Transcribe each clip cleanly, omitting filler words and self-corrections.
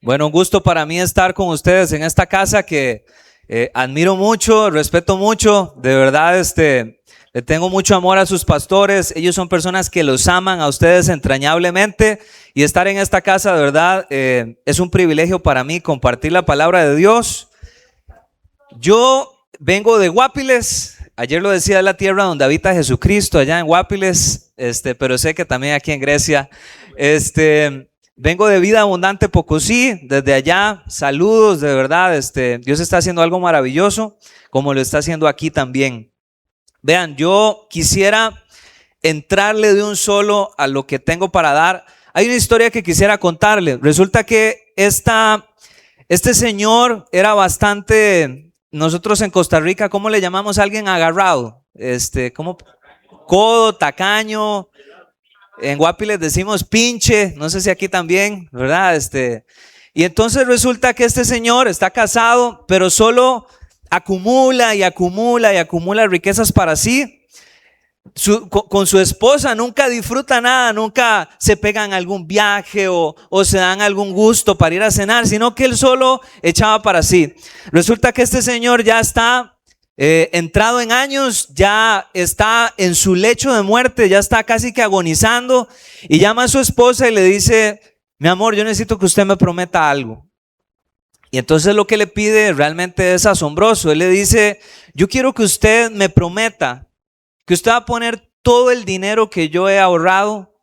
Bueno, un gusto para mí estar con ustedes en esta casa que admiro mucho, respeto mucho. De verdad, le tengo mucho amor a sus pastores. Ellos son personas que los aman a ustedes entrañablemente. Y estar en esta casa, de verdad, es un privilegio para mí compartir la palabra de Dios. Yo vengo de Guapiles. Ayer lo decía, de la tierra donde habita Jesucristo, allá en Guapiles. Pero sé que también aquí en Grecia. Vengo de Vida Abundante Pocosí, desde allá, saludos, de verdad, Dios está haciendo algo maravilloso, como lo está haciendo aquí también. Vean, yo quisiera entrarle de un solo a lo que tengo para dar. Hay una historia que quisiera contarle. Resulta que este señor era bastante, nosotros en Costa Rica, ¿cómo le llamamos a alguien agarrado? ¿Cómo? Codo, tacaño. En Guapiles decimos pinche, no sé si aquí también, ¿verdad? Y entonces resulta que este señor está casado, pero solo acumula y acumula y acumula riquezas para sí. Con su esposa nunca disfruta nada, nunca se pegan algún viaje o se dan algún gusto para ir a cenar, sino que él solo echaba para sí. Resulta que este señor ya está entrado en años, ya está en su lecho de muerte, ya está casi que agonizando, y llama a su esposa y le dice: mi amor, yo necesito que usted me prometa algo. Y entonces lo que le pide realmente es asombroso. Él le dice: yo quiero que usted me prometa que usted va a poner todo el dinero que yo he ahorrado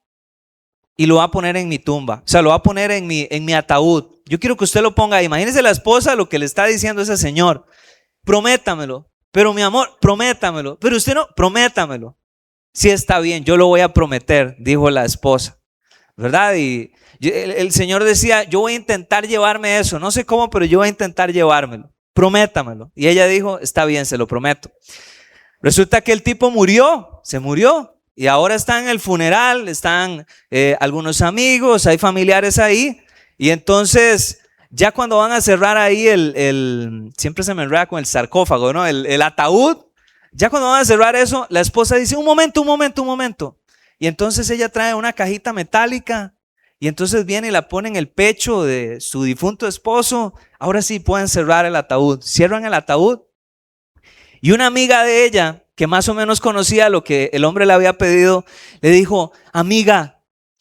y lo va a poner en mi tumba, o sea, lo va a poner en mi ataúd. Yo quiero que usted lo ponga ahí. Imagínese la esposa lo que le está diciendo ese señor: prométamelo. Pero mi amor, prométamelo. Pero usted no, prométamelo. Sí, está bien, yo lo voy a prometer, dijo la esposa, ¿verdad? Y el Señor decía: yo voy a intentar llevarme eso, no sé cómo, pero yo voy a intentar llevármelo, prométamelo. Y ella dijo: está bien, se lo prometo. Resulta que el tipo se murió, y ahora está en el funeral, están algunos amigos, hay familiares ahí, y entonces ya cuando van a cerrar ahí siempre se me enreda con el sarcófago, ¿no? El ataúd. Ya cuando van a cerrar eso, la esposa dice: un momento. Y entonces ella trae una cajita metálica y entonces viene y la pone en el pecho de su difunto esposo. Ahora sí pueden cerrar el ataúd. Cierran el ataúd. Y una amiga de ella, que más o menos conocía lo que el hombre le había pedido, le dijo: amiga,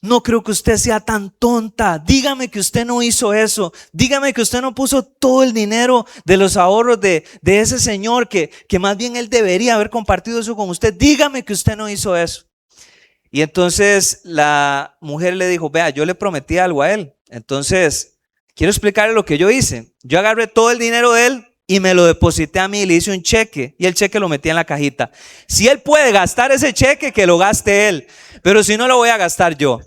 no creo que usted sea tan tonta. Dígame que usted no hizo eso. Dígame que usted no puso todo el dinero de los ahorros de ese señor, que más bien él debería haber compartido eso con usted. Dígame que usted no hizo eso. Y entonces la mujer le dijo: vea, yo le prometí algo a él. Entonces quiero explicarle lo que yo hice. Yo agarré todo el dinero de él y me lo deposité a mí y le hice un cheque, y el cheque lo metí en la cajita. Si él puede gastar ese cheque, que lo gaste él, pero si no, lo voy a gastar yo.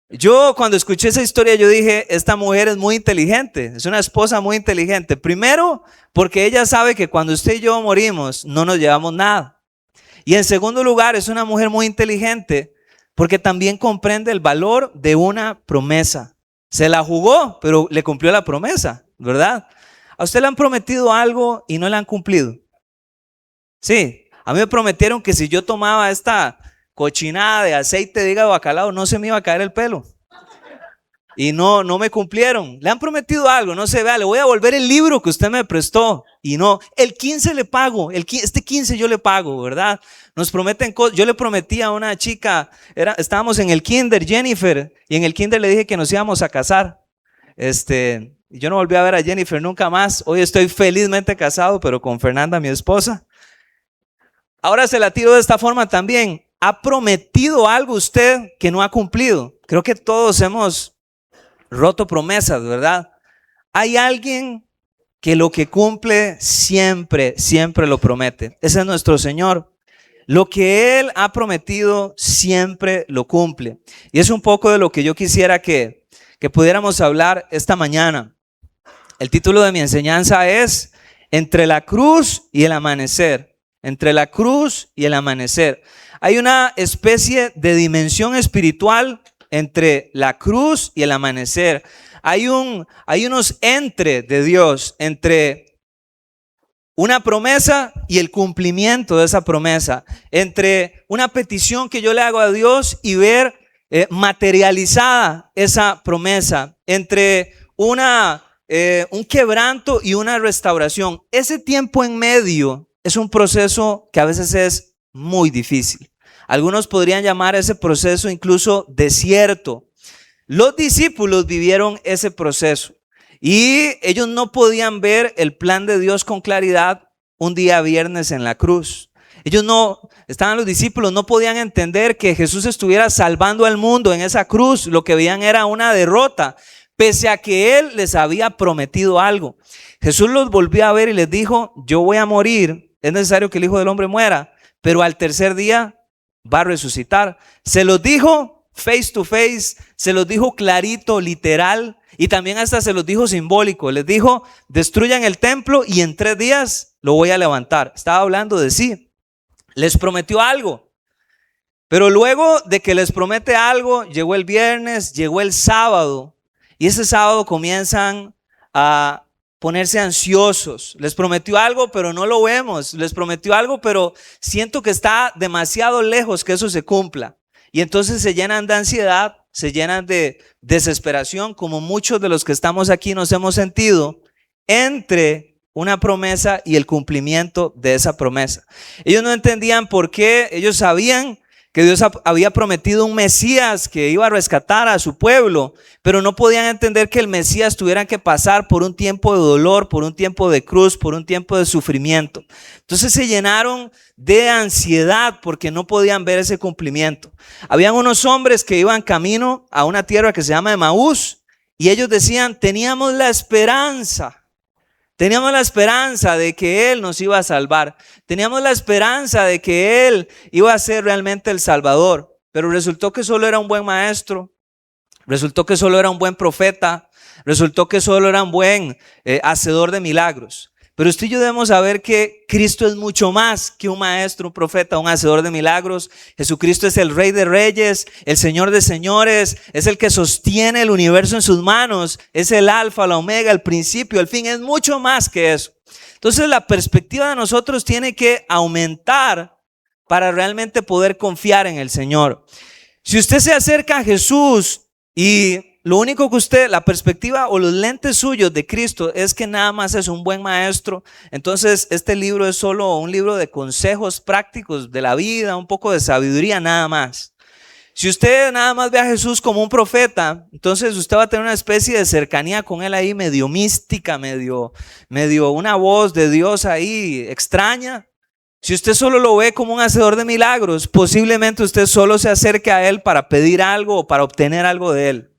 Yo cuando escuché esa historia, yo dije: esta mujer es muy inteligente, es una esposa muy inteligente. Primero, porque ella sabe que cuando usted y yo morimos no nos llevamos nada. Y en segundo lugar, es una mujer muy inteligente porque también comprende el valor de una promesa. Se la jugó, pero le cumplió la promesa, ¿verdad? ¿A usted le han prometido algo y no le han cumplido? Sí, a mí me prometieron que si yo tomaba esta cochinada de aceite de hígado bacalao no se me iba a caer el pelo. Y no me cumplieron. Le han prometido algo, no sé, vea, le voy a devolver el libro que usted me prestó. Y no, el 15 le pago, este 15 yo le pago, ¿verdad? Nos prometen cosas. Yo le prometí a una chica, estábamos en el kinder, Jennifer, y en el kinder le dije que nos íbamos a casar. Yo no volví a ver a Jennifer nunca más. Hoy estoy felizmente casado, pero con Fernanda, mi esposa. Ahora se la tiro de esta forma también. ¿Ha prometido algo usted que no ha cumplido? Creo que todos hemos roto promesas, ¿verdad? Hay alguien que lo que cumple siempre lo promete. Ese es nuestro Señor. Lo que Él ha prometido siempre lo cumple. Y es un poco de lo que yo quisiera que pudiéramos hablar esta mañana. El título de mi enseñanza es Entre la cruz y el amanecer. Entre la cruz y el amanecer. Hay una especie de dimensión espiritual entre la cruz y el amanecer. Hay unos entre de Dios, entre una promesa y el cumplimiento de esa promesa, entre una petición que yo le hago a Dios y ver materializada esa promesa, entre un quebranto y una restauración. Ese tiempo en medio es un proceso que a veces es muy difícil. Algunos podrían llamar ese proceso incluso desierto. Los discípulos vivieron ese proceso y ellos no podían ver el plan de Dios con claridad un día viernes en la cruz. Los discípulos no podían entender que Jesús estuviera salvando al mundo en esa cruz. Lo que veían era una derrota, pese a que Él les había prometido algo. Jesús los volvió a ver y les dijo: yo voy a morir, es necesario que el Hijo del Hombre muera, pero al tercer día va a resucitar. Se los dijo face to face, se los dijo clarito, literal, y también hasta se los dijo simbólico. Les dijo: destruyan el templo y en 3 días lo voy a levantar. Estaba hablando de sí. Les prometió algo, pero luego de que les promete algo, llegó el viernes, llegó el sábado, y ese sábado comienzan a ponerse ansiosos. Les prometió algo, pero no lo vemos. Les prometió algo, pero siento que está demasiado lejos que eso se cumpla. Y entonces se llenan de ansiedad, se llenan de desesperación, como muchos de los que estamos aquí nos hemos sentido entre una promesa y el cumplimiento de esa promesa. Ellos no entendían por qué. Ellos sabían que Dios había prometido un Mesías que iba a rescatar a su pueblo, pero no podían entender que el Mesías tuviera que pasar por un tiempo de dolor, por un tiempo de cruz, por un tiempo de sufrimiento. Entonces se llenaron de ansiedad porque no podían ver ese cumplimiento. Habían unos hombres que iban camino a una tierra que se llama Emaús, y ellos decían: teníamos la esperanza de que Él nos iba a salvar. Teníamos la esperanza de que Él iba a ser realmente el Salvador. Pero resultó que solo era un buen maestro. Resultó que solo era un buen profeta. Resultó que solo era un buen hacedor de milagros. Pero usted y yo debemos saber que Cristo es mucho más que un maestro, un profeta, un hacedor de milagros. Jesucristo es el Rey de Reyes, el Señor de Señores, es el que sostiene el universo en sus manos, es el alfa, la omega, el principio, el fin, es mucho más que eso. Entonces la perspectiva de nosotros tiene que aumentar para realmente poder confiar en el Señor. Si usted se acerca a Jesús y lo único que la perspectiva o los lentes suyos de Cristo es que nada más es un buen maestro, entonces este libro es solo un libro de consejos prácticos de la vida, un poco de sabiduría nada más. Si usted nada más ve a Jesús como un profeta, entonces usted va a tener una especie de cercanía con Él ahí, medio mística, medio una voz de Dios ahí extraña. Si usted solo lo ve como un hacedor de milagros, posiblemente usted solo se acerque a Él para pedir algo o para obtener algo de Él.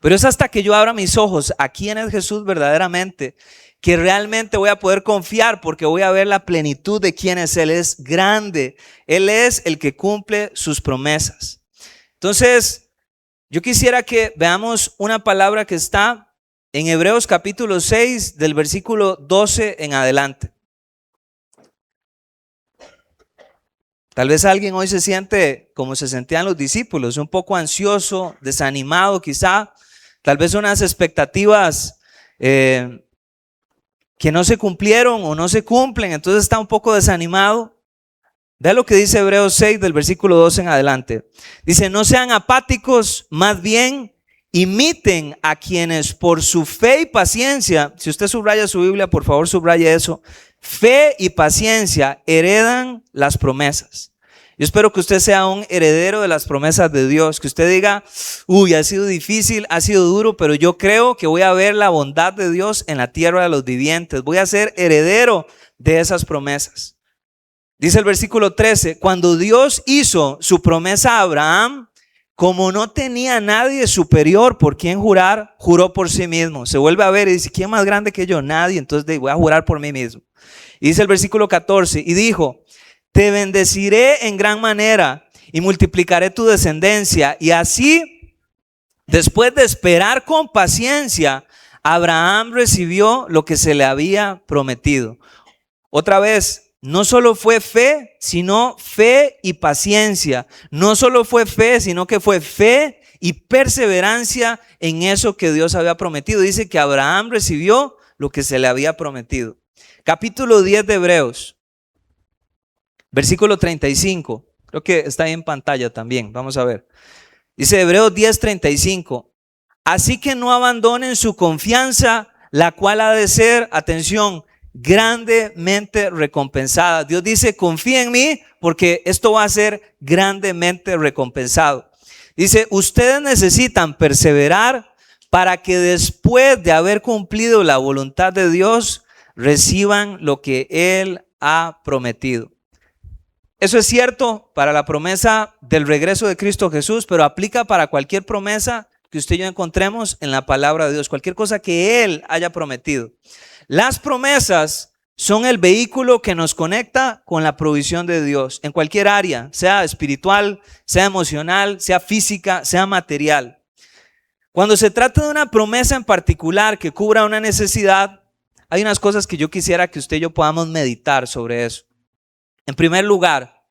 Pero es hasta que yo abra mis ojos a quién es Jesús verdaderamente, que realmente voy a poder confiar, porque voy a ver la plenitud de quién es Él. Es grande, Él es el que cumple sus promesas. Entonces, yo quisiera que veamos una palabra que está en Hebreos capítulo 6, del versículo 12 en adelante. Tal vez alguien hoy se siente como se sentían los discípulos, un poco ansioso, desanimado quizá. Tal vez unas expectativas que no se cumplieron o no se cumplen, entonces está un poco desanimado. Vea lo que dice Hebreos 6 del versículo 12 en adelante. Dice: no sean apáticos, más bien imiten a quienes por su fe y paciencia, si usted subraya su Biblia, por favor subraye eso, fe y paciencia heredan las promesas. Yo espero que usted sea un heredero de las promesas de Dios, que usted diga: uy, ha sido difícil, ha sido duro, pero yo creo que voy a ver la bondad de Dios en la tierra de los vivientes. Voy a ser heredero de esas promesas. Dice el versículo 13: cuando Dios hizo su promesa a Abraham, como no tenía nadie superior por quien jurar, juró por sí mismo. Se vuelve a ver y dice: ¿quién más grande que yo? Nadie. Entonces voy a jurar por mí mismo. Y dice el versículo 14: y dijo: te bendeciré en gran manera y multiplicaré tu descendencia. Y así, después de esperar con paciencia, Abraham recibió lo que se le había prometido. Otra vez, no solo fue fe, sino fe y paciencia. No solo fue fe, sino que fue fe y perseverancia en eso que Dios había prometido. Dice que Abraham recibió lo que se le había prometido. Capítulo 10 de Hebreos, versículo 35. Creo que está ahí en pantalla también. Vamos a ver. Dice Hebreos 10:35. Así que no abandonen su confianza, la cual ha de ser, atención, grandemente recompensada. Dios dice, confía en mí porque esto va a ser grandemente recompensado. Dice, ustedes necesitan perseverar para que después de haber cumplido la voluntad de Dios, reciban lo que Él ha prometido. Eso es cierto para la promesa del regreso de Cristo Jesús, pero aplica para cualquier promesa que usted y yo encontremos en la palabra de Dios, cualquier cosa que Él haya prometido. Las promesas son el vehículo que nos conecta con la provisión de Dios en cualquier área, sea espiritual, sea emocional, sea física, sea material. Cuando se trata de una promesa en particular que cubra una necesidad, hay unas cosas que yo quisiera que usted y yo podamos meditar sobre eso. En primer lugar,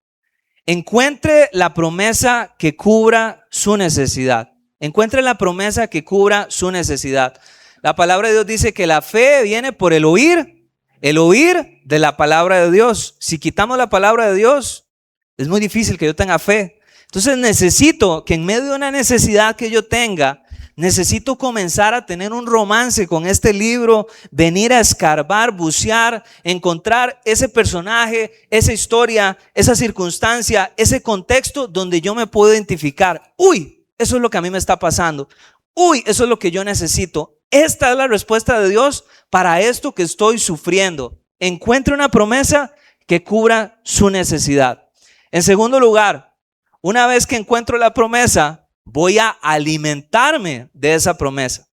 encuentre la promesa que cubra su necesidad. Encuentre la promesa que cubra su necesidad. La palabra de Dios dice que la fe viene por el oír de la palabra de Dios. Si quitamos la palabra de Dios, es muy difícil que yo tenga fe. Entonces necesito que en medio de una necesidad que yo tenga, necesito comenzar a tener un romance con este libro, venir a escarbar, bucear, encontrar ese personaje, esa historia, esa circunstancia, ese contexto donde yo me puedo identificar. Uy, eso es lo que a mí me está pasando. Uy, eso es lo que yo necesito. Esta es la respuesta de Dios para esto que estoy sufriendo. Encuentre una promesa que cubra su necesidad. En segundo lugar, una vez que encuentro la promesa, voy a alimentarme de esa promesa.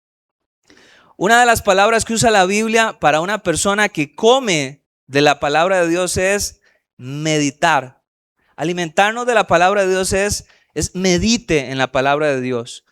Una de las palabras que usa la Biblia para una persona que come de la palabra de Dios es meditar. Alimentarnos de la palabra de Dios es medite en la palabra de Dios.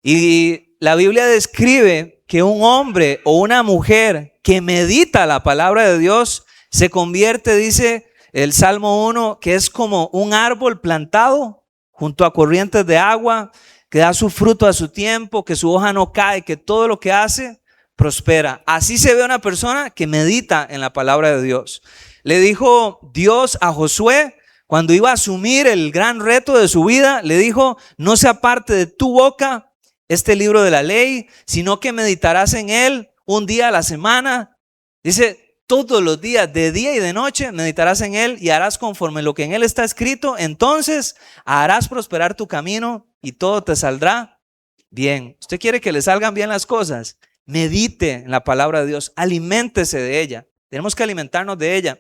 Y la Biblia describe que un hombre o una mujer que medita la palabra de Dios se convierte, dice el Salmo 1, que es como un árbol plantado junto a corrientes de agua, que da su fruto a su tiempo, que su hoja no cae, que todo lo que hace prospera. Así se ve una persona que medita en la palabra de Dios. Le dijo Dios a Josué cuando iba a asumir el gran reto de su vida, le dijo, no se aparte de tu boca este libro de la ley, sino que meditarás en él un día a la semana. Dice, todos los días, de día y de noche, meditarás en él y harás conforme lo que en él está escrito. Entonces harás prosperar tu camino y todo te saldrá bien. ¿Usted quiere que le salgan bien las cosas? Medite en la palabra de Dios, aliméntese de ella. Tenemos que alimentarnos de ella.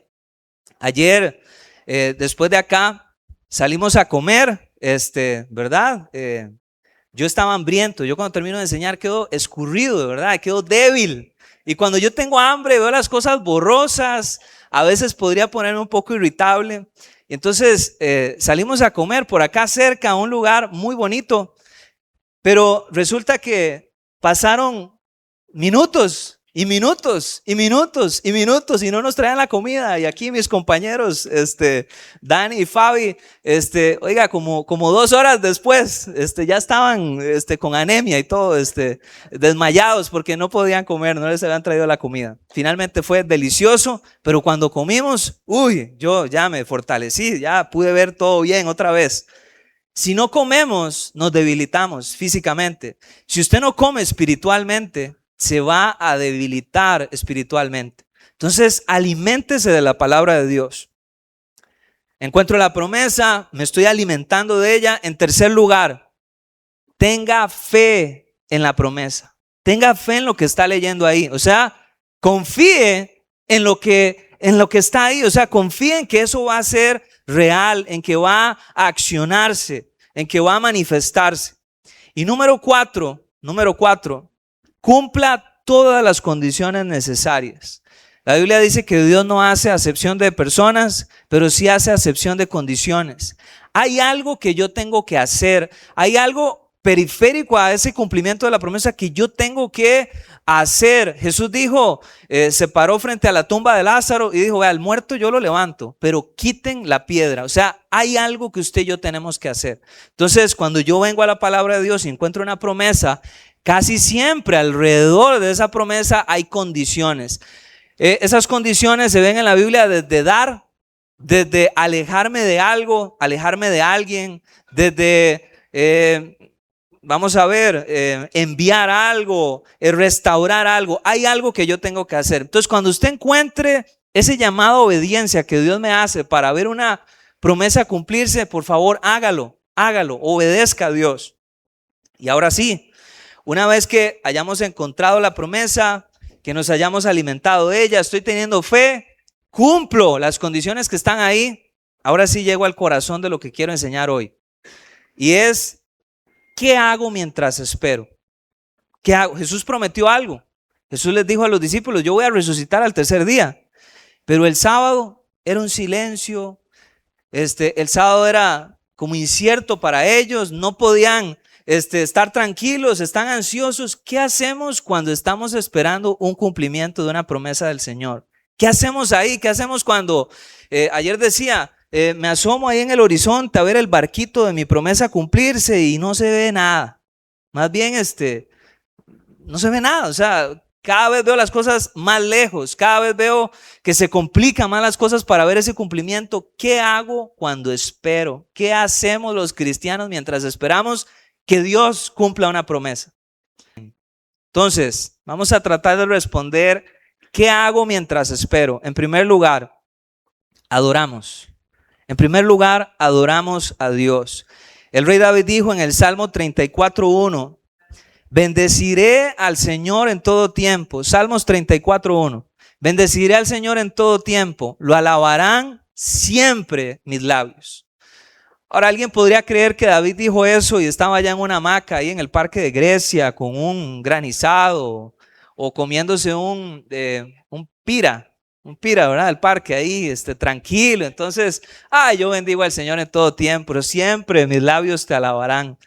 Ayer, después de acá, salimos a comer, ¿verdad? Yo estaba hambriento. Yo cuando termino de enseñar quedo escurrido, de verdad, quedo débil. Y cuando yo tengo hambre, veo las cosas borrosas. A veces podría ponerme un poco irritable. Y entonces salimos a comer por acá cerca, a un lugar muy bonito. Pero resulta que pasaron minutos y minutos y minutos y minutos y no nos traían la comida. Y aquí mis compañeros, Dani y Fabi, oiga, como 2 horas después, ya estaban, con anemia y todo, desmayados porque no podían comer, no les habían traído la comida. Finalmente fue delicioso, pero cuando comimos, uy, yo ya me fortalecí, ya pude ver todo bien otra vez. Si no comemos, nos debilitamos físicamente. Si usted no come espiritualmente, se va a debilitar espiritualmente. Entonces, aliméntese de la palabra de Dios. Encuentro la promesa, me estoy alimentando de ella. En tercer lugar, tenga fe en la promesa. Tenga fe en lo que está leyendo ahí. O sea, confíe en lo que está ahí. O sea, confíe en que eso va a ser real, en que va a accionarse, en que va a manifestarse. Y número cuatro, cumpla todas las condiciones necesarias. La Biblia dice que Dios no hace acepción de personas, pero sí hace acepción de condiciones. Hay algo que yo tengo que hacer, hay algo periférico a ese cumplimiento de la promesa que yo tengo que hacer. Jesús dijo, se paró frente a la tumba de Lázaro y dijo, vea, al muerto yo lo levanto, pero quiten la piedra. O sea, hay algo que usted y yo tenemos que hacer. Entonces, cuando yo vengo a la palabra de Dios y encuentro una promesa, casi siempre alrededor de esa promesa hay condiciones. Esas condiciones se ven en la Biblia desde dar, desde alejarme de algo, alejarme de alguien, desde vamos a ver, enviar algo, restaurar algo. Hay algo que yo tengo que hacer. Entonces, cuando usted encuentre ese llamado a obediencia que Dios me hace para ver una promesa cumplirse, por favor, hágalo, obedezca a Dios. Y ahora sí, una vez que hayamos encontrado la promesa, que nos hayamos alimentado de ella, estoy teniendo fe, cumplo las condiciones que están ahí, ahora sí llego al corazón de lo que quiero enseñar hoy. Y es, ¿qué hago mientras espero? ¿Qué hago? Jesús prometió algo. Jesús les dijo a los discípulos, yo voy a resucitar al tercer día. Pero el sábado era un silencio. El sábado era como incierto para ellos. No podían estar tranquilos, están ansiosos. ¿Qué hacemos cuando estamos esperando un cumplimiento de una promesa del Señor? ¿Qué hacemos ahí? ¿Qué hacemos cuando, ayer decía, me asomo ahí en el horizonte a ver el barquito de mi promesa cumplirse y no se ve nada? Más bien, no se ve nada. O sea, cada vez veo las cosas más lejos, cada vez veo que se complican más las cosas para ver ese cumplimiento. ¿Qué hago cuando espero? ¿Qué hacemos los cristianos mientras esperamos que Dios cumpla una promesa? Entonces, vamos a tratar de responder, ¿qué hago mientras espero? En primer lugar, adoramos. En primer lugar, adoramos a Dios. El rey David dijo en el Salmo 34:1, bendeciré al Señor en todo tiempo. Salmos 34:1. Bendeciré al Señor en todo tiempo. Lo alabarán siempre mis labios. Ahora, alguien podría creer que David dijo eso y estaba allá en una hamaca ahí en el parque de Grecia con un granizado o comiéndose un pira, ¿verdad? El parque ahí, tranquilo. Entonces, yo bendigo al Señor en todo tiempo, pero siempre mis labios te alabarán,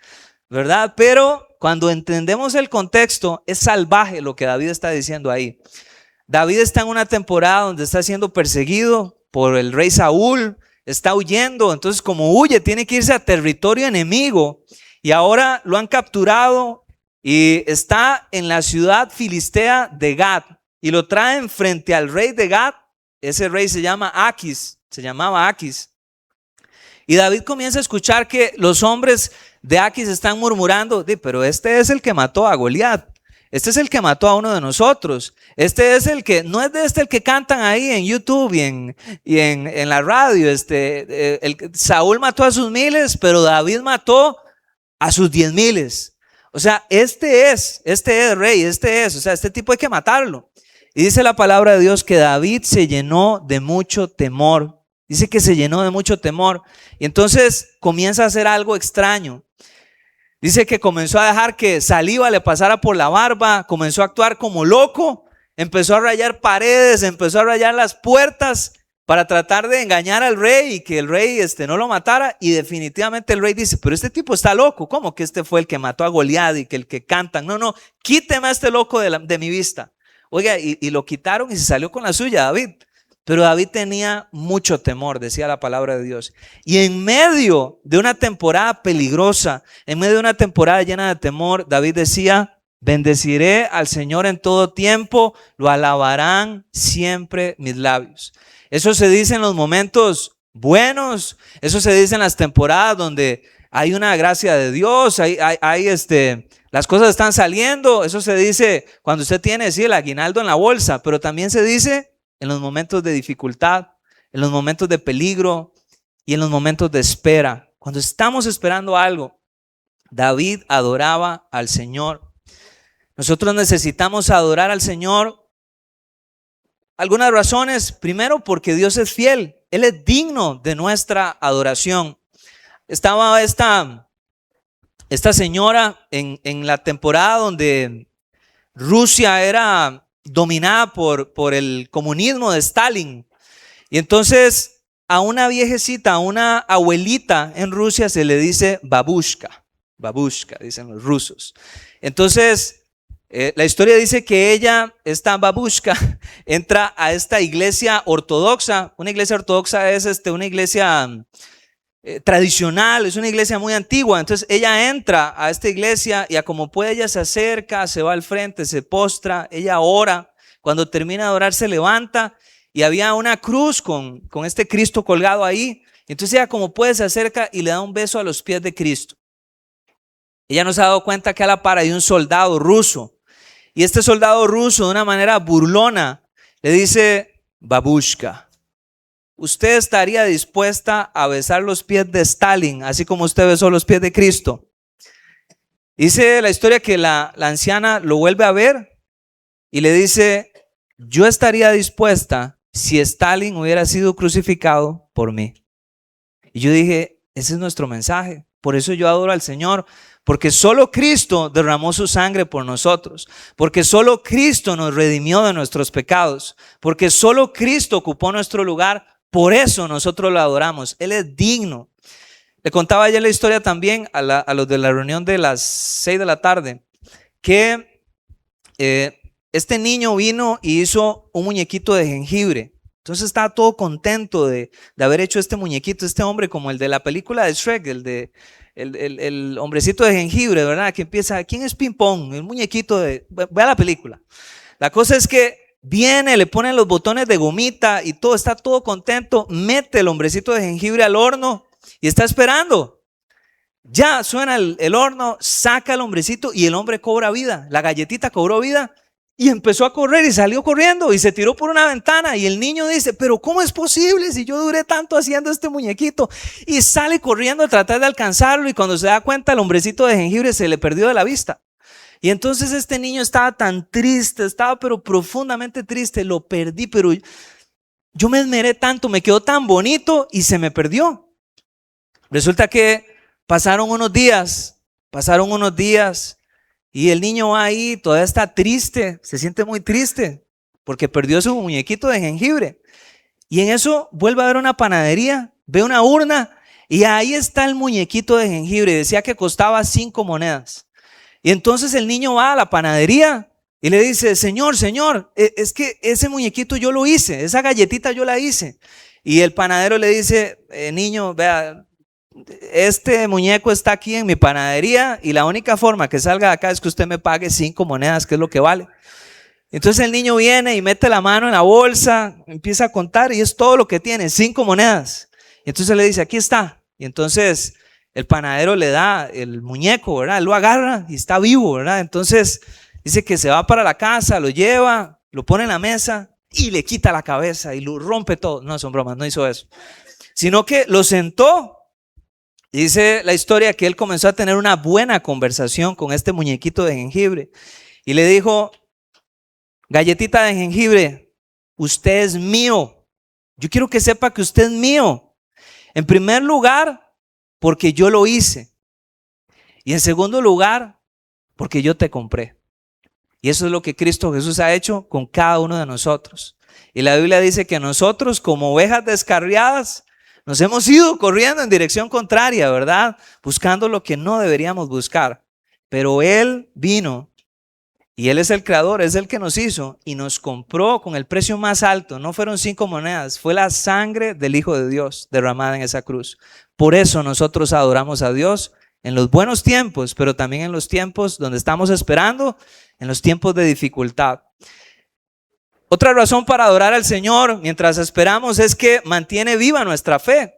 ¿verdad? Pero cuando entendemos el contexto, es salvaje lo que David está diciendo ahí. David está en una temporada donde está siendo perseguido por el rey Saúl, está huyendo, entonces como huye tiene que irse a territorio enemigo y ahora lo han capturado y está en la ciudad filistea de Gat y lo traen frente al rey de Gat. Ese rey se llamaba Aquis. Y David comienza a escuchar que los hombres de Aquis están murmurando, pero este es el que mató a Goliat. Este es el que mató a uno de nosotros. Este es el que, no es el que cantan ahí en YouTube y en la radio. Saúl mató a sus miles, pero David mató a sus 10,000. O sea, este es rey, o sea, este tipo hay que matarlo. Y dice la palabra de Dios que David se llenó de mucho temor. Dice que se llenó de mucho temor. Y entonces comienza a hacer algo extraño. Dice que comenzó a dejar que saliva le pasara por la barba, comenzó a actuar como loco, empezó a rayar paredes, empezó a rayar las puertas para tratar de engañar al rey y que el rey no lo matara. Y definitivamente el rey dice, pero este tipo está loco, ¿cómo que este fue el que mató a Goliat y que el que cantan? No, quíteme a este loco de mi vista. Oiga, y lo quitaron y se salió con la suya David. Pero David tenía mucho temor, decía la palabra de Dios. Y en medio de una temporada peligrosa, en medio de una temporada llena de temor, David decía, bendeciré al Señor en todo tiempo, lo alabarán siempre mis labios. Eso se dice en los momentos buenos, eso se dice en las temporadas donde hay una gracia de Dios, las cosas están saliendo. Eso se dice cuando usted tiene el aguinaldo en la bolsa, pero también se dice en los momentos de dificultad, en los momentos de peligro y en los momentos de espera. Cuando estamos esperando algo, David adoraba al Señor. Nosotros necesitamos adorar al Señor. Algunas razones. Primero, porque Dios es fiel. Él es digno de nuestra adoración. Estaba esta señora en la temporada donde Rusia era dominada por el comunismo de Stalin. Y entonces a una viejecita, a una abuelita en Rusia se le dice babushka, dicen los rusos. Entonces la historia dice que esta babushka, entra a esta iglesia ortodoxa. Una iglesia ortodoxa es una iglesia tradicional, es una iglesia muy antigua. Entonces ella entra a esta iglesia y a como puede ella se acerca, se va al frente, se postra, ella ora. Cuando termina de orar se levanta y había una cruz con este Cristo colgado ahí. Entonces ella como puede se acerca y le da un beso a los pies de Cristo. ella no se ha dado cuenta que a la par hay un soldado ruso. Y este soldado ruso, de una manera burlona, le dice: babushka, ¿usted estaría dispuesta a besar los pies de Stalin, así como usted besó los pies de Cristo? Dice la historia que la anciana lo vuelve a ver y le dice: yo estaría dispuesta si Stalin hubiera sido crucificado por mí. Y yo dije, ese es nuestro mensaje. Por eso yo adoro al Señor, porque solo Cristo derramó su sangre por nosotros, porque solo Cristo nos redimió de nuestros pecados, porque solo Cristo ocupó nuestro lugar. Por eso nosotros lo adoramos. Él es digno. Le contaba ayer la historia también a los de la reunión de las 6 de la tarde, que este niño vino y hizo un muñequito de jengibre. Entonces estaba todo contento de haber hecho este muñequito, este hombre como el de la película de Shrek, el hombrecito de jengibre, ¿verdad? Que empieza: ¿quién es Ping Pong? El muñequito de... Vea la película. La cosa es que viene, le ponen los botones de gomita y todo, está todo contento, mete el hombrecito de jengibre al horno y está esperando. Ya suena el horno, saca el hombrecito y el hombre cobra vida. La galletita cobró vida y empezó a correr y salió corriendo y se tiró por una ventana. Y el niño dice: pero ¿cómo es posible si yo duré tanto haciendo este muñequito? Y sale corriendo a tratar de alcanzarlo, y cuando se da cuenta, el hombrecito de jengibre se le perdió de la vista. Y entonces este niño estaba tan triste, estaba pero profundamente triste. Lo perdí, pero yo me esmeré tanto, me quedó tan bonito y se me perdió. Resulta que pasaron unos días y el niño va ahí, todavía está triste, se siente muy triste porque perdió su muñequito de jengibre. Y en eso vuelve a ver una panadería, ve una urna y ahí está el muñequito de jengibre. Decía que costaba 5 monedas. Y entonces el niño va a la panadería y le dice: señor, es que ese muñequito yo lo hice, esa galletita yo la hice. Y el panadero le dice: niño, vea, este muñeco está aquí en mi panadería y la única forma que salga de acá es que usted me pague 5 monedas, que es lo que vale. Entonces el niño viene y mete la mano en la bolsa, empieza a contar y es todo lo que tiene, 5 monedas. Y entonces le dice: aquí está. Y entonces el panadero le da el muñeco, ¿verdad? Él lo agarra y está vivo, ¿verdad? Entonces dice que se va para la casa, lo lleva, lo pone en la mesa y le quita la cabeza y lo rompe todo. No, son bromas, no hizo eso. Sino que lo sentó. Dice la historia que él comenzó a tener una buena conversación con este muñequito de jengibre. Y le dijo: galletita de jengibre, usted es mío. Yo quiero que sepa que usted es mío. En primer lugar, porque yo lo hice. Y en segundo lugar, porque yo te compré. Y eso es lo que Cristo Jesús ha hecho con cada uno de nosotros. Y la Biblia dice que nosotros, como ovejas descarriadas, nos hemos ido corriendo en dirección contraria, ¿verdad? Buscando lo que no deberíamos buscar. Pero Él vino y Él es el creador, es el que nos hizo y nos compró con el precio más alto. No fueron 5 monedas, fue la sangre del Hijo de Dios derramada en esa cruz. Por eso nosotros adoramos a Dios en los buenos tiempos, pero también en los tiempos donde estamos esperando, en los tiempos de dificultad. Otra razón para adorar al Señor mientras esperamos es que mantiene viva nuestra fe.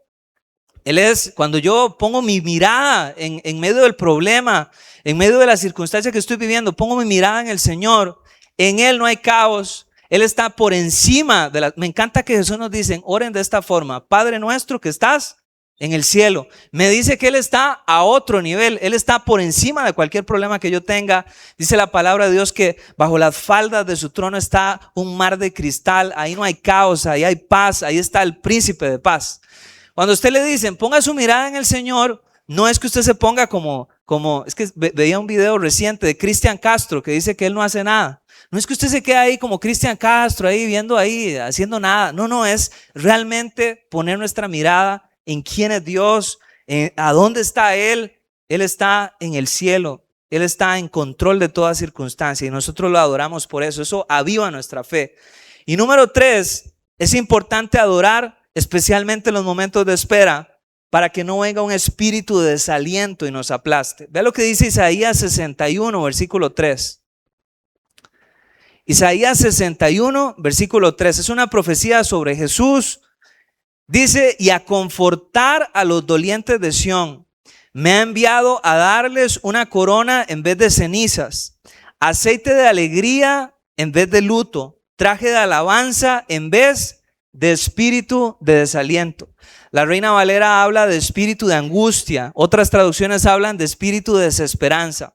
Cuando yo pongo mi mirada en medio del problema, en medio de la circunstancia que estoy viviendo, pongo mi mirada en el Señor, en Él no hay caos, Él está por encima me encanta que Jesús nos dice: oren de esta forma: Padre nuestro que estás en el cielo. Me dice que Él está a otro nivel, Él está por encima de cualquier problema que yo tenga. Dice la palabra de Dios que bajo las faldas de su trono está un mar de cristal. Ahí no hay caos, ahí hay paz, ahí está el príncipe de paz. Cuando a usted le dicen ponga su mirada en el Señor, no es que usted se ponga como es que veía un video reciente de Cristian Castro que dice que él no hace nada. No es que usted se quede ahí como Cristian Castro, ahí viendo ahí, haciendo nada. No, es realmente poner nuestra mirada en quién es Dios, a dónde está Él. Él está en el cielo, Él está en control de toda circunstancia y nosotros lo adoramos por eso. Eso aviva nuestra fe. Y número 3, es importante adorar, especialmente en los momentos de espera, para que no venga un espíritu de desaliento y nos aplaste. Vea lo que dice Isaías 61, versículo 3. Isaías 61, versículo 3. Es una profecía sobre Jesús. Dice: y a confortar a los dolientes de Sión, Me ha enviado a darles una corona en vez de cenizas, aceite de alegría en vez de luto, traje de alabanza en vez de espíritu de desaliento. La Reina Valera habla de espíritu de angustia. Otras traducciones hablan de espíritu de desesperanza.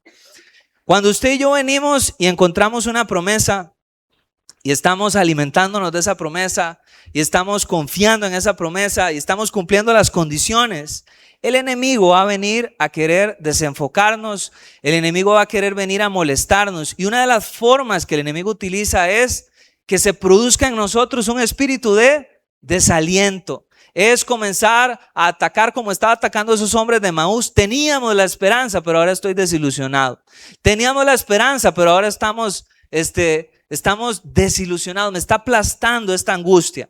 Cuando usted y yo venimos y encontramos una promesa y estamos alimentándonos de esa promesa y estamos confiando en esa promesa y estamos cumpliendo las condiciones, el enemigo va a venir a querer desenfocarnos, el enemigo va a querer venir a molestarnos, y una de las formas que el enemigo utiliza es que se produzca en nosotros un espíritu de desaliento. Es comenzar a atacar como estaba atacando a esos hombres de Maús. Teníamos la esperanza, pero ahora estoy desilusionado. Teníamos la esperanza, pero ahora estamos desilusionados. Me está aplastando esta angustia.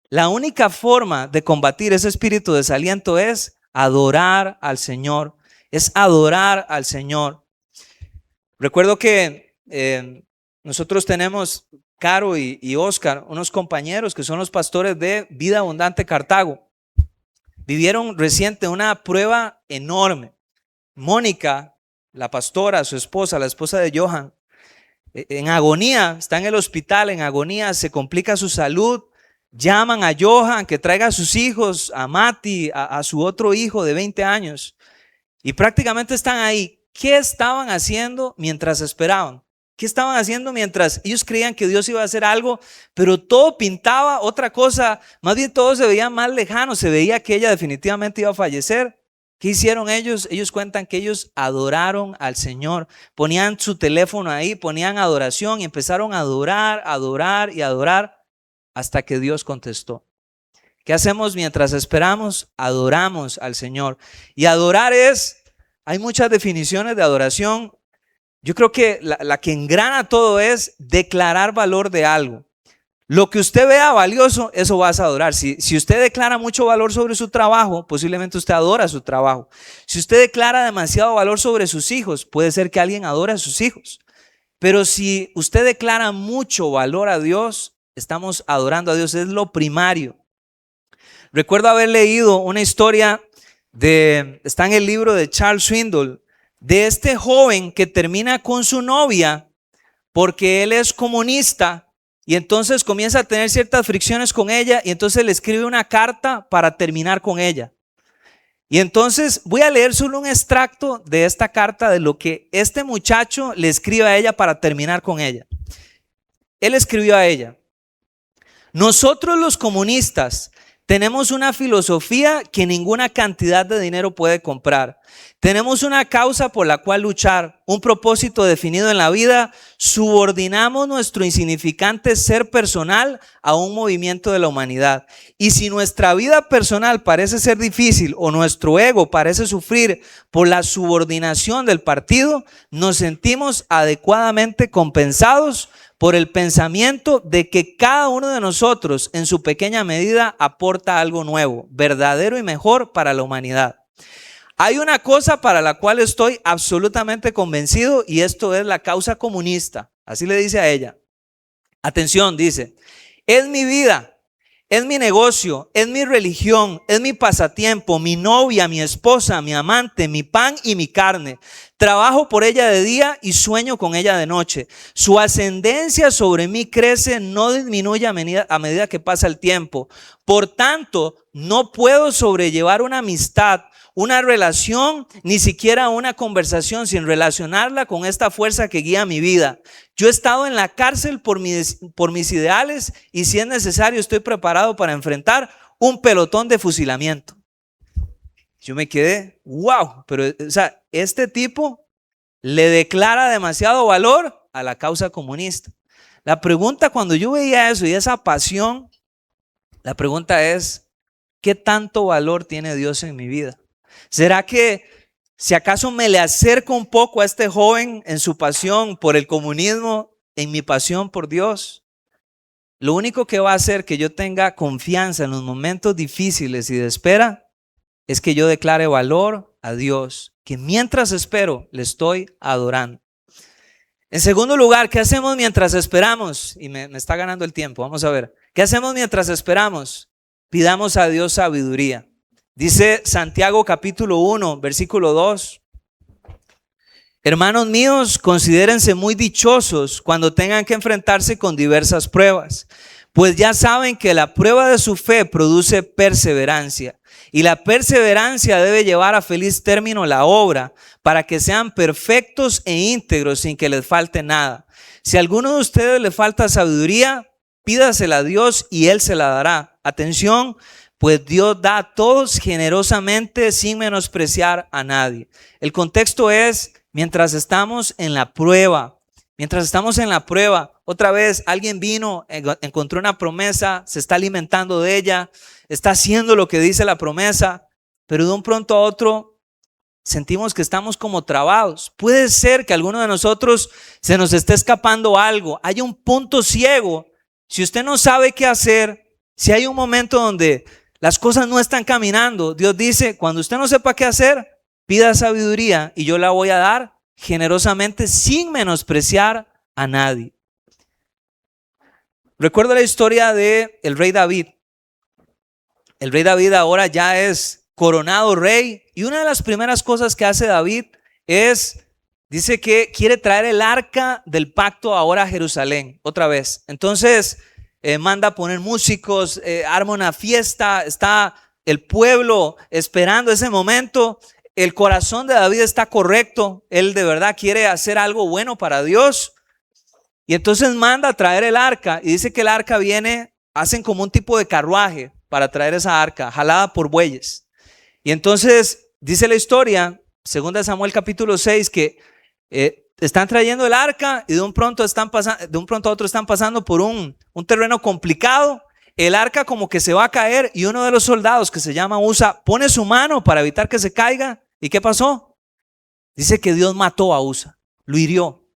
La única forma de combatir ese espíritu de desaliento es adorar al Señor. Es adorar al Señor. Recuerdo que nosotros tenemos, Caro y Oscar, unos compañeros que son los pastores de Vida Abundante Cartago. Vivieron reciente una prueba enorme. Mónica, la pastora, su esposa, la esposa de Johan, en agonía, está en el hospital, en agonía, se complica su salud. Llaman a Johan que traiga a sus hijos, a Mati, a su otro hijo de 20 años. Y prácticamente están ahí. ¿Qué estaban haciendo mientras esperaban? ¿Qué estaban haciendo mientras ellos creían que Dios iba a hacer algo? Pero todo pintaba otra cosa. Más bien todo se veía más lejano. Se veía que ella definitivamente iba a fallecer. ¿Qué hicieron ellos? Ellos cuentan que ellos adoraron al Señor. Ponían su teléfono ahí, ponían adoración y empezaron a adorar, adorar y adorar hasta que Dios contestó. ¿Qué hacemos mientras esperamos? Adoramos al Señor. Y adorar hay muchas definiciones de adoración. Yo creo que la que engrana todo es declarar valor de algo. Lo que usted vea valioso, eso vas a adorar. Si usted declara mucho valor sobre su trabajo, posiblemente usted adora su trabajo. Si usted declara demasiado valor sobre sus hijos, puede ser que alguien adore a sus hijos. Pero si usted declara mucho valor a Dios, estamos adorando a Dios, es lo primario. Recuerdo haber leído una historia está en el libro de Charles Swindoll, de este joven que termina con su novia porque él es comunista y entonces comienza a tener ciertas fricciones con ella y entonces le escribe una carta para terminar con ella. Y entonces voy a leer solo un extracto de esta carta de lo que este muchacho le escribe a ella para terminar con ella. Él escribió a ella: nosotros los comunistas tenemos una filosofía que ninguna cantidad de dinero puede comprar. Tenemos una causa por la cual luchar, un propósito definido en la vida. Subordinamos nuestro insignificante ser personal a un movimiento de la humanidad. Y si nuestra vida personal parece ser difícil o nuestro ego parece sufrir por la subordinación del partido, nos sentimos adecuadamente compensados por el pensamiento de que cada uno de nosotros en su pequeña medida aporta algo nuevo, verdadero y mejor para la humanidad. Hay una cosa para la cual estoy absolutamente convencido y esto es la causa comunista. Así le dice a ella. Atención, dice: es mi vida, es mi negocio, es mi religión, es mi pasatiempo, mi novia, mi esposa, mi amante, mi pan y mi carne. Trabajo por ella de día y sueño con ella de noche. Su ascendencia sobre mí crece, no disminuye a medida que pasa el tiempo. Por tanto, no puedo sobrellevar una amistad, una relación, ni siquiera una conversación sin relacionarla con esta fuerza que guía mi vida. Yo he estado en la cárcel por mis ideales y si es necesario estoy preparado para enfrentar un pelotón de fusilamiento. Yo me quedé, wow, pero este tipo le declara demasiado valor a la causa comunista. La pregunta cuando yo veía eso y esa pasión, la pregunta es: ¿qué tanto valor tiene Dios en mi vida? ¿Será que si acaso me le acerco un poco a este joven en su pasión por el comunismo, en mi pasión por Dios? Lo único que va a hacer que yo tenga confianza en los momentos difíciles y de espera es que yo declare valor a Dios, que mientras espero le estoy adorando. En segundo lugar, ¿qué hacemos mientras esperamos? Y me está ganando el tiempo, vamos a ver. ¿Qué hacemos mientras esperamos? Pidamos a Dios sabiduría. Dice Santiago capítulo 1, versículo 2. Hermanos míos, considérense muy dichosos cuando tengan que enfrentarse con diversas pruebas, pues ya saben que la prueba de su fe produce perseverancia, y la perseverancia debe llevar a feliz término la obra, para que sean perfectos e íntegros sin que les falte nada. Si a alguno de ustedes le falta sabiduría, pídasela a Dios y Él se la dará. Atención, pues Dios da a todos generosamente sin menospreciar a nadie. El contexto es: mientras estamos en la prueba, otra vez alguien vino, encontró una promesa, se está alimentando de ella, está haciendo lo que dice la promesa, pero de un pronto a otro sentimos que estamos como trabados. Puede ser que a alguno de nosotros se nos esté escapando algo, hay un punto ciego. Si usted no sabe qué hacer, si hay un momento donde las cosas no están caminando, Dios dice: cuando usted no sepa qué hacer, pida sabiduría y yo la voy a dar generosamente sin menospreciar a nadie. Recuerdo la historia del rey David. El rey David ahora ya es coronado rey, y una de las primeras cosas que hace David dice que quiere traer el arca del pacto ahora a Jerusalén, otra vez. Entonces manda a poner músicos, arma una fiesta, está el pueblo esperando ese momento. El corazón de David está correcto, él de verdad quiere hacer algo bueno para Dios, y entonces manda a traer el arca, y dice que el arca viene, hacen como un tipo de carruaje para traer esa arca, jalada por bueyes. Y entonces dice la historia, 2 Samuel capítulo 6, que están trayendo el arca y de un pronto a otro están pasando por un terreno complicado. El arca como que se va a caer, y uno de los soldados, que se llama Usa, pone su mano para evitar que se caiga. ¿Y qué pasó? Dice que Dios mató a Usa, lo hirió.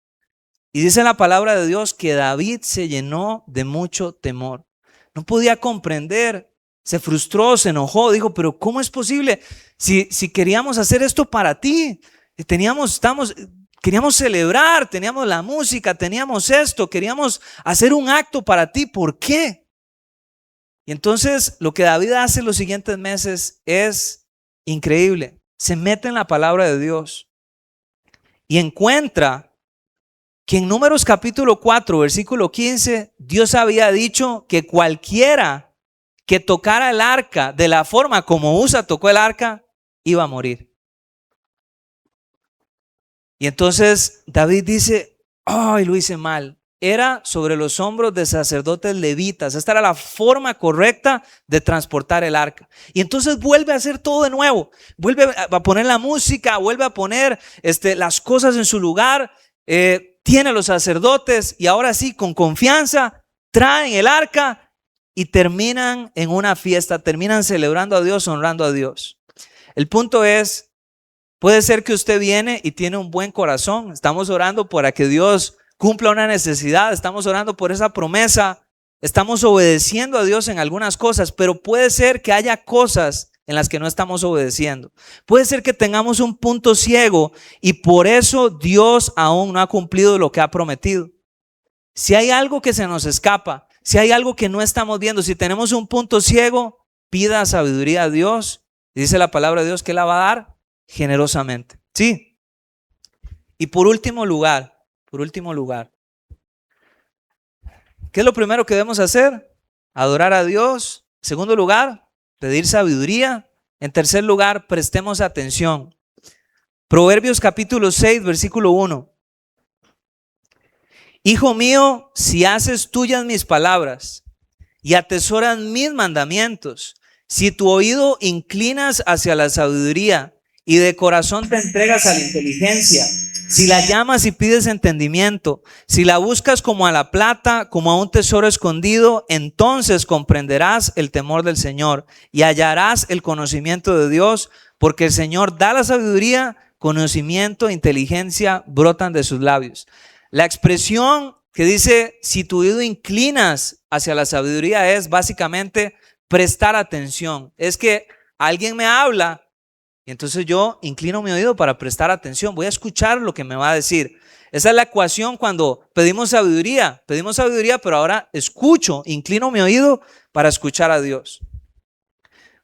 Y dice la palabra de Dios que David se llenó de mucho temor. No podía comprender, se frustró, se enojó, dijo: pero ¿cómo es posible? Si queríamos hacer esto para ti, queríamos celebrar, teníamos la música, teníamos esto, queríamos hacer un acto para ti, ¿por qué? Y entonces lo que David hace en los siguientes meses es increíble. Se mete en la palabra de Dios y encuentra que en Números capítulo 4, versículo 15, Dios había dicho que cualquiera que tocara el arca de la forma como Usa tocó el arca, iba a morir. Y entonces David dice: ¡ay, lo hice mal! Era sobre los hombros de sacerdotes levitas. Esta era la forma correcta de transportar el arca. Y entonces vuelve a hacer todo de nuevo. Vuelve a poner la música, vuelve a poner las cosas en su lugar. Tiene los sacerdotes, y ahora sí, con confianza, traen el arca y terminan en una fiesta. Terminan celebrando a Dios, honrando a Dios. El punto es, puede ser que usted viene y tiene un buen corazón. Estamos orando para que Dios cumpla una necesidad, estamos orando por esa promesa, estamos obedeciendo a Dios en algunas cosas, pero puede ser que haya cosas en las que no estamos obedeciendo. Puede ser que tengamos un punto ciego y por eso Dios aún no ha cumplido lo que ha prometido. Si hay algo que se nos escapa, si hay algo que no estamos viendo, si tenemos un punto ciego, pida sabiduría a Dios, y dice la palabra de Dios que la va a dar generosamente. Sí. Y por último lugar, ¿qué es lo primero que debemos hacer? Adorar a Dios. En segundo lugar, pedir sabiduría. En tercer lugar, prestemos atención. Proverbios capítulo 6, versículo 1. Hijo mío, si haces tuyas mis palabras y atesoras mis mandamientos, si tu oído inclinas hacia la sabiduría y de corazón te entregas a la inteligencia, si la llamas y pides entendimiento, si la buscas como a la plata, como a un tesoro escondido, entonces comprenderás el temor del Señor y hallarás el conocimiento de Dios, porque el Señor da la sabiduría, conocimiento, inteligencia brotan de sus labios. La expresión que dice, si tu oído inclinas hacia la sabiduría, es básicamente prestar atención. Es que alguien me habla y entonces yo inclino mi oído para prestar atención. Voy a escuchar lo que me va a decir. Esa es la ecuación cuando pedimos sabiduría. Pedimos sabiduría, pero ahora escucho, inclino mi oído para escuchar a Dios.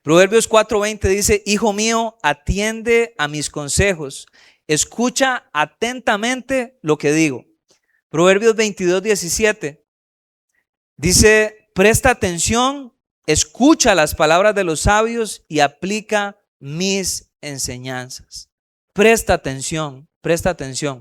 Proverbios 4:20 dice, hijo mío, atiende a mis consejos, escucha atentamente lo que digo. Proverbios 22:17 dice, presta atención, escucha las palabras de los sabios y aplica mis enseñanzas. Presta atención, presta atención.